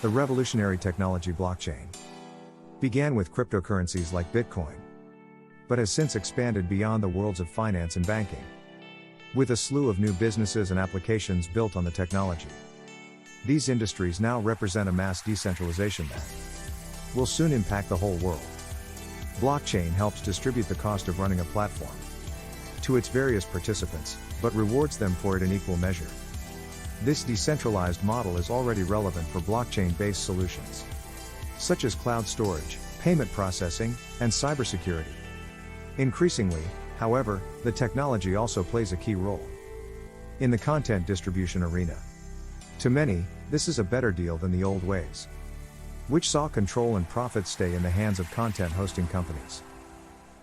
The revolutionary technology blockchain began with cryptocurrencies like Bitcoin, but has since expanded beyond the worlds of finance and banking, with a slew of new businesses and applications built on the technology. These industries now represent a mass decentralization that will soon impact the whole world. Blockchain helps distribute the cost of running a platform to its various participants, but rewards them for it in equal measure. This decentralized model is already relevant for blockchain-based solutions, such as cloud storage, payment processing, and cybersecurity. Increasingly, however, the technology also plays a key role in the content distribution arena. To many, this is a better deal than the old ways, which saw control and profits stay in the hands of content hosting companies,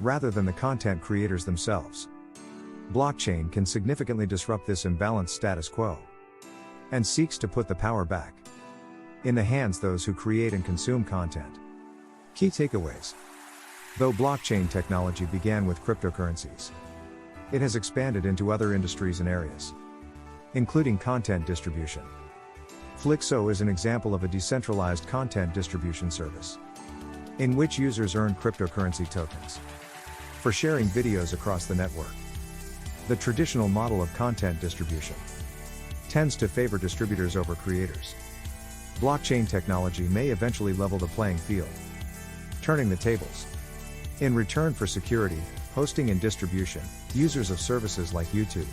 rather than the content creators themselves. Blockchain can significantly disrupt this imbalanced status quo, and seeks to put the power back in the hands those who create and consume content. Key takeaways. Though blockchain technology began with cryptocurrencies, it has expanded into other industries and areas, including content distribution. Flixo is an example of a decentralized content distribution service, in which users earn cryptocurrency tokens for sharing videos across the network. The traditional model of content distribution tends to favor distributors over creators. Blockchain technology may eventually level the playing field, turning the tables. In return for security, hosting and distribution, users of services like YouTube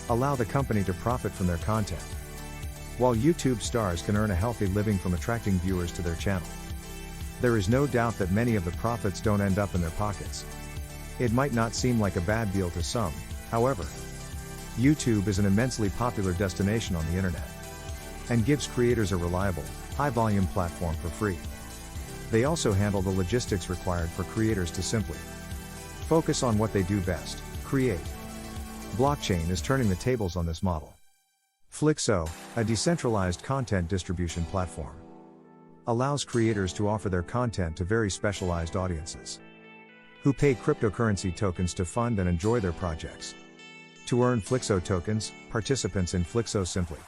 allow the company to profit from their content, while YouTube stars can earn a healthy living from attracting viewers to their channel. There is no doubt that many of the profits don't end up in their pockets. It might not seem like a bad deal to some, however. YouTube is an immensely popular destination on the internet, and gives creators a reliable, high-volume platform for free. They also handle the logistics required for creators to simply focus on what they do best, create. Blockchain is turning the tables on this model. Flixo, a decentralized content distribution platform, allows creators to offer their content to very specialized audiences, who pay cryptocurrency tokens to fund and enjoy their projects. To earn Flixo tokens, participants in Flixo simply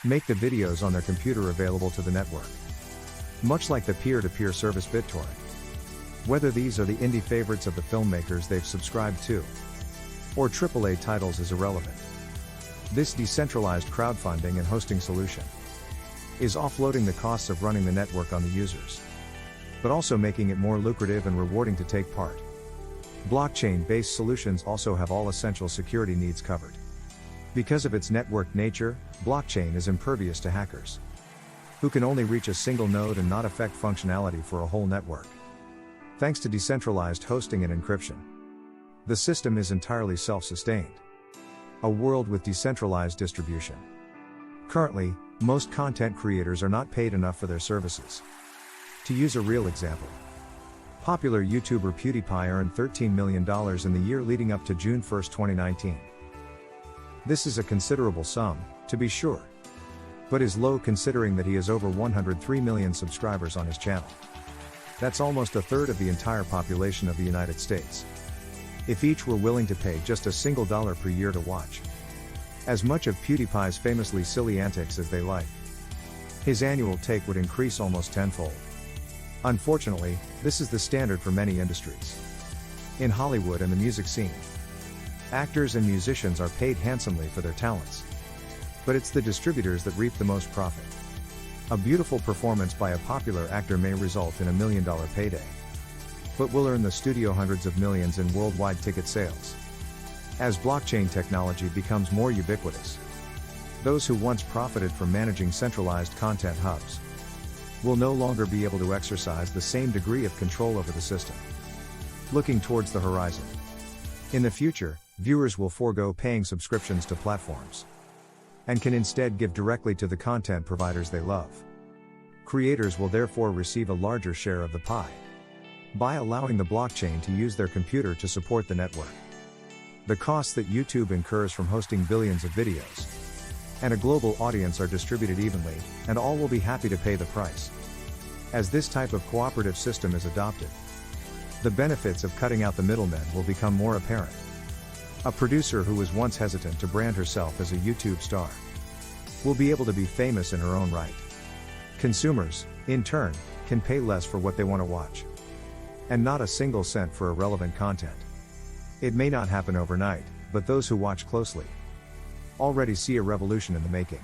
make the videos on their computer available to the network, much like the peer-to-peer service BitTorrent. Whether these are the indie favorites of the filmmakers they've subscribed to, or AAA titles is irrelevant. This decentralized crowdfunding and hosting solution is offloading the costs of running the network on the users, but also making it more lucrative and rewarding to take part. Blockchain-based solutions also have all essential security needs covered. Because of its networked nature, blockchain is impervious to hackers, who can only reach a single node and not affect functionality for a whole network. Thanks to decentralized hosting and encryption, the system is entirely self-sustained. A world with decentralized distribution. Currently, most content creators are not paid enough for their services. To use a real example, popular YouTuber PewDiePie earned $13 million in the year leading up to June 1, 2019. This is a considerable sum, to be sure, but is low considering that he has over 103 million subscribers on his channel. That's almost a third of the entire population of the United States. If each were willing to pay just a single dollar per year to watch as much of PewDiePie's famously silly antics as they like, his annual take would increase almost tenfold. Unfortunately, this is the standard for many industries. In Hollywood and the music scene, actors and musicians are paid handsomely for their talents, but it's the distributors that reap the most profit. A beautiful performance by a popular actor may result in $1 million payday, but will earn the studio hundreds of millions in worldwide ticket sales. As blockchain technology becomes more ubiquitous, those who once profited from managing centralized content hubs will no longer be able to exercise the same degree of control over the system. Looking towards the horizon. In the future, viewers will forego paying subscriptions to platforms, and can instead give directly to the content providers they love. Creators will therefore receive a larger share of the pie, by allowing the blockchain to use their computer to support the network. The costs that YouTube incurs from hosting billions of videos and a global audience are distributed evenly, and all will be happy to pay the price. As this type of cooperative system is adopted, the benefits of cutting out the middlemen will become more apparent. A producer who was once hesitant to brand herself as a YouTube star will be able to be famous in her own right. Consumers, in turn, can pay less for what they want to watch. And not a single cent for irrelevant content. It may not happen overnight, but those who watch closely already see a revolution in the making.